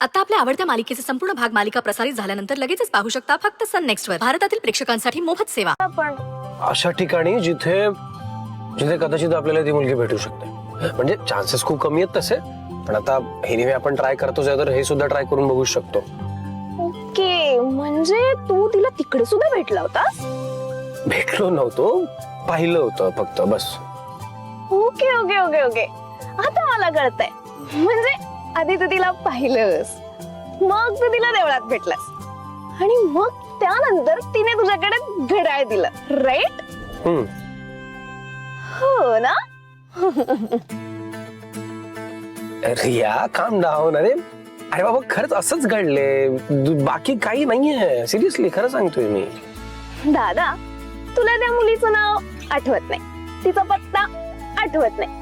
आता आपल्या आवडत्या मालिकेचे संपूर्ण भाग मालिका प्रसारित झाल्यानंतर लगेचच पाहू शकता फक्त सन नेक्स्ट वर. भारतातील प्रेक्षकांसाठी मोफत सेवा. पण अशा ठिकाणी जिथे जिथे कदाचित आपल्याला ती मुलगी भेटू शकते. म्हणजे चान्सेस खूप कमी आहेत तसे, पण आता हे आपण ट्राय करतोच आहे, तर हे सुद्धा ट्राय करून बघू शकतो. ओके, म्हणजे तू तिला तिकडे सुद्धा भेटला होतास? भेटलो नव्हतो, पाहिलं होतं फक्त, बस. ओके ओके ओके ओके, आता मला कळतंय. म्हणजे आधी तू तिला पाहिलंस, मग तू तिला देवळात भेटलास, आणि मग त्यानंतर तिने तुझ्याकडे घड्याळ दिलं, राईट? हो ना? रिया, काम डाऊन. अरे बाबा, खरंच असंच घडले, बाकी काही नाहीये. सिरियसली खरं सांगतोय मी. दादा, तुला त्या मुलीचं नाव आठवत नाही, तिचा पत्ता आठवत नाही.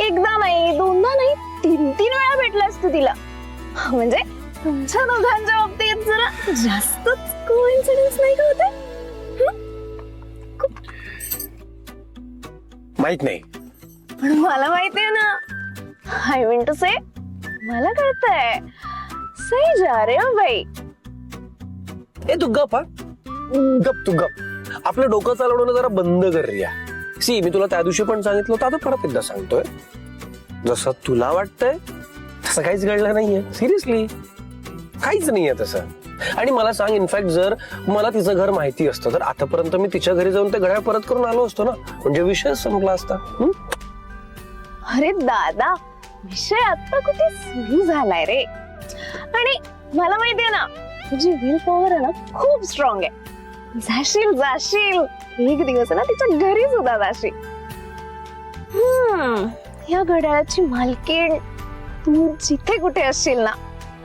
एकदा नाही, दोनदा नाही, 3-3 वेळा भेटलास तू तिला. म्हणजे तुमच्या दोघांच्या बाबतीत जरा जास्तच कोइन्सिडन्स नाही का होते? माहित नाही, पण मला माहितीये ना. आय मीन टू से, मला कळतंय. सही जा रे हो भाई. तू गप. हा गप, तू गप. आपलं डोकं चालवणं जरा बंद कर रिया. सी, मी तुला त्या दिवशी पण सांगितलं होतं, आता परत एकदा सांगतोय. जसं तुला वाटतंय तसं काहीच घडलं नाहीये. सिरियसली काहीच नाहीये तसं. आणि मला सांग, इनफॅक्ट जर मला तिचं घर माहिती असतं तर आतापर्यंत मी तिच्या घरी जाऊन ते घड्याळ परत करून आलो असतो ना. म्हणजे विषय संपला असता. अरे दादा, विषय आता कुठे सुरू झालाय रे. आणि मला माहितीये ना, तुझी विल पॉवर आहे ना खूप स्ट्रॉंग आहे. जाशील जाशील, एक दिवस ना तिच्या घरी सुद्धा जाशील. या घड्याळाची मालकीण तू जिथे कुठे असशील ना,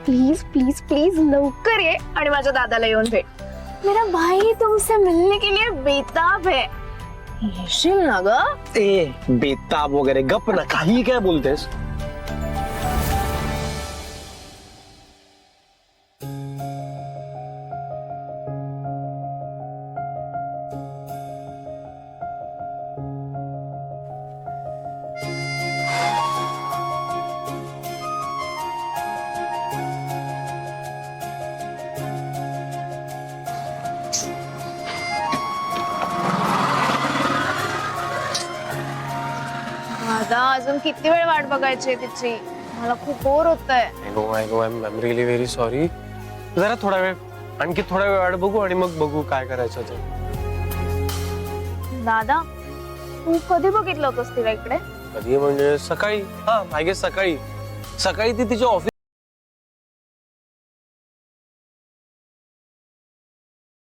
प्लीज प्लीज प्लीज लवकर ये आणि माझ्या दादाला येऊन भेट. मेरा भाई तुमसे मिलने के लिए बेताब है. येशील ना ग? बेताब वगैरे गप ना, काही काय बोलतेस. दादा, अजून किती वेळ वाट बघायची तिची? मला खूप बोर होतंय. I know I am really very sorry. जरा थोडा वेळ, आणखी थोडा वेळ वाट बघू आणि मग बघू काय करायचं ते. दादा, तू कधी बघितलं होतंस तिला इकडे? कधी म्हणजे सकाळी. हा, आय गेस सकाळी ती तिच्या ऑफिस